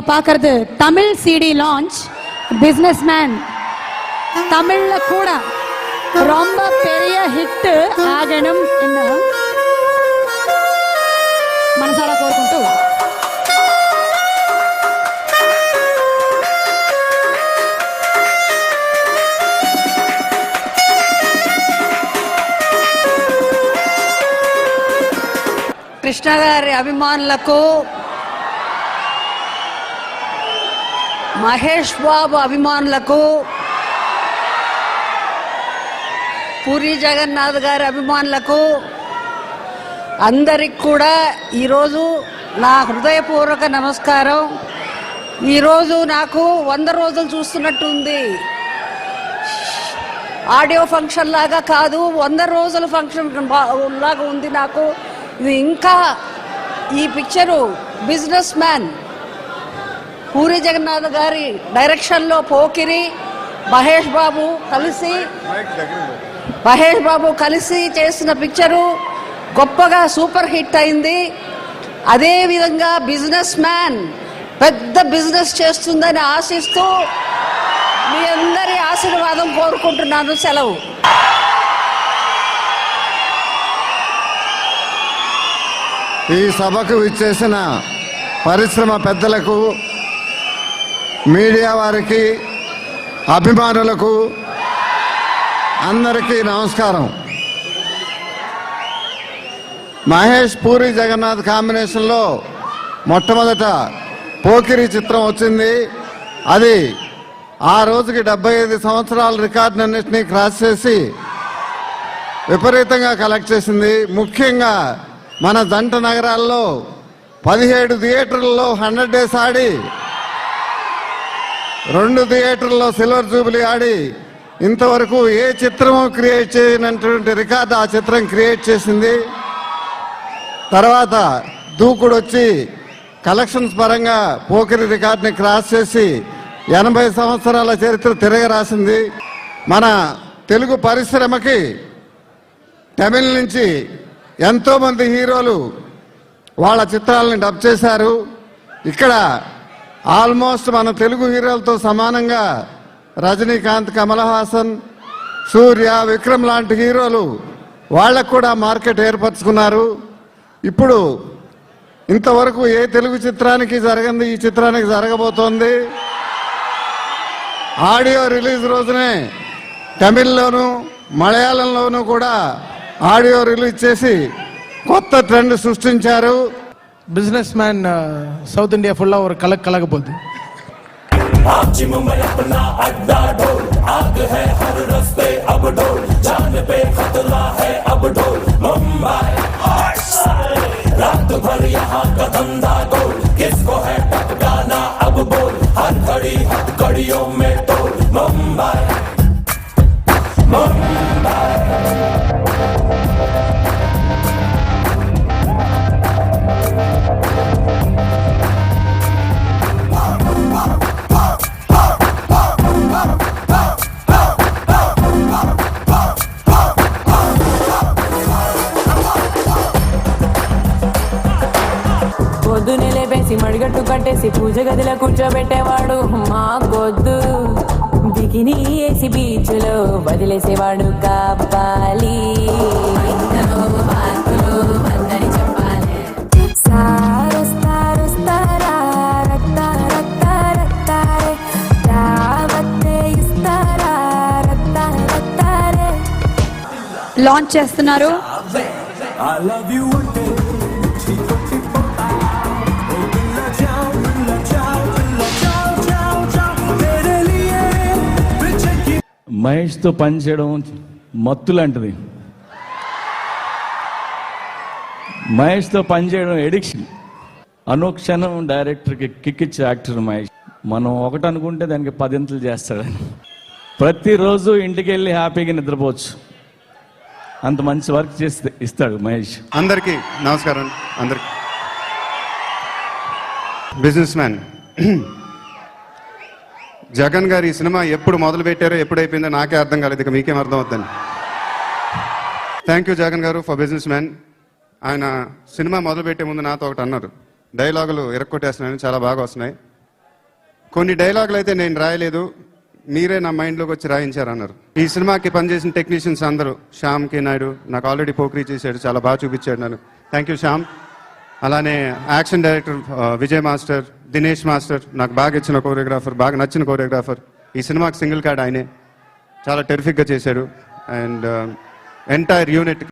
பார்க்கறது Tamil CD launch business man. தமிழ்ல கூட ரொம்ப பெரிய హిట్ ఆగడం என்ன మనసారా కోరుకుంటూ కృష్ణ గారి అభిమానులకు, మహేష్ బాబు అభిమానులకు, పూరి జగన్నాథ్ గారి అభిమానులకు అందరికి కూడా ఈరోజు నా హృదయపూర్వక నమస్కారం. ఈరోజు నాకు 100 రోజులు చూస్తున్నట్టు ఉంది. ఆడియో ఫంక్షన్ లాగా కాదు, 100 రోజుల ఫంక్షన్ లాగా ఉంది నాకు. ఇది ఇంకా ఈ picture business man Puri Jagannadh గారి డైరెక్షన్లో పోకిరి మహేష్ బాబు కలిసి చేసిన పిక్చరు గొప్పగా సూపర్ హిట్ అయింది. అదేవిధంగా బిజినెస్ మ్యాన్ పెద్ద బిజినెస్ చేస్తుందని ఆశిస్తూ మీ అందరి ఆశీర్వాదం కోరుకుంటున్నాను. సెలవు. ఈ సభకు విచ్చేసిన పరిశ్రమ పెద్దలకు, మీడియా వారికి, అభిమానులకు అందరికీ నమస్కారం. మహేష్ పూరి జగన్నాథ్ కాంబినేషన్లో మొట్టమొదట పోకిరి చిత్రం వచ్చింది. అది ఆ రోజుకి 75 సంవత్సరాల రికార్డునన్నింటినీ క్రాస్ చేసి విపరీతంగా కలెక్ట్ చేసింది. ముఖ్యంగా మన జంట నగరాల్లో 17 థియేటర్లలో 100 డేస్ ఆడి, 2 థియేటర్లలో సిల్వర్ జూబిలీ ఆడి, ఇంతవరకు ఏ చిత్రము క్రియేట్ చేయనటువంటి రికార్డు ఆ చిత్రం క్రియేట్ చేసింది. తర్వాత దూకుడు వచ్చి కలెక్షన్స్ పరంగా పోకిరి రికార్డుని క్రాస్ చేసి 80 సంవత్సరాల చరిత్ర తిరగరాసింది. మన తెలుగు పరిశ్రమకి తమిళ నుంచి ఎంతోమంది హీరోలు వాళ్ళ చిత్రాలని డబ్ చేశారు. ఇక్కడ ఆల్మోస్ట్ మన తెలుగు హీరోలతో సమానంగా రజనీకాంత్, కమల్ హాసన్, సూర్య, విక్రమ్ లాంటి హీరోలు వాళ్ళకు కూడా మార్కెట్ ఏర్పరచుకున్నారు. ఇప్పుడు ఇంతవరకు ఏ తెలుగు చిత్రానికి జరగంది ఈ చిత్రానికి జరగబోతోంది. ఆడియో రిలీజ్ రోజునే తమిళ్లోను మలయాళంలోనూ కూడా ఆడియో రిలీజ్ చేసి కొత్త ట్రెండ్ సృష్టించారు. Business man south India full ఒక కలగపోద్ది. रात भर यहाँ का धंधा गोल, किसको है टपकाना अब बोल, हर घड़ी हथकड़ियों में तोल, मुंबई मुंबई। పొద్దునేలే వేసి మడిగట్టు కట్టేసి పూజ గదిలో కూర్చోబెట్టేవాడు మా గొద్దు. బికినీ వేసి బీచ్ లో వదిలేసేవాడు కాపాలి. లాంచ్ చేస్తున్నారు. మహేష్తో పనిచేయడం మత్తు లాంటిది. మహేష్తో పనిచేయడం ఎడిక్షన్. అనుక్షణం డైరెక్టర్కి కిక్ ఇచ్చే యాక్టర్ మహేష్. మనం ఒకటి అనుకుంటే దానికి 10 చేస్తాడని. ప్రతిరోజు ఇంటికి వెళ్ళి హ్యాపీగా నిద్రపోవచ్చు, అంత మంచి వర్క్ చేస్తే ఇస్తాడు మహేష్. అందరికీ నమస్కారం. అందరికి బిజినెస్ మ్యాన్ జగన్ గారు ఈ సినిమా ఎప్పుడు మొదలు పెట్టారో ఎప్పుడు అయిపోయిందో నాకే అర్థం కాలేదు, ఇక మీకేం అర్థం అవుతుంది. థ్యాంక్ యూ జగన్ గారు ఫర్ బిజినెస్ మ్యాన్. ఆయన సినిమా మొదలు పెట్టే ముందు నాతో ఒకటి అన్నారు, డైలాగులు ఇరక్కొట్టేస్తున్నాయని, చాలా బాగా వస్తున్నాయి. కొన్ని డైలాగులు అయితే నేను రాయలేదు, మీరే నా మైండ్లోకి వచ్చి రాయించారు అన్నారు. ఈ సినిమాకి పనిచేసిన టెక్నీషియన్స్ అందరూ, శ్యామ్ కే నాయుడు నాకు ఆల్రెడీ పోక్రీ చేశాడు, చాలా బాగా చూపించాడు నన్ను, థ్యాంక్ యూ శ్యామ్. అలానే action director Vijay master, Dinesh master నాకు బాగా ఇచ్చిన కోరియోగ్రాఫర్, బాగా నచ్చిన కోరియోగ్రాఫర్. ఈ సినిమాకి సింగిల్ కార్డ్ ఆయనే, చాలా టెరిఫిక్గా చేశాడు. And entire unit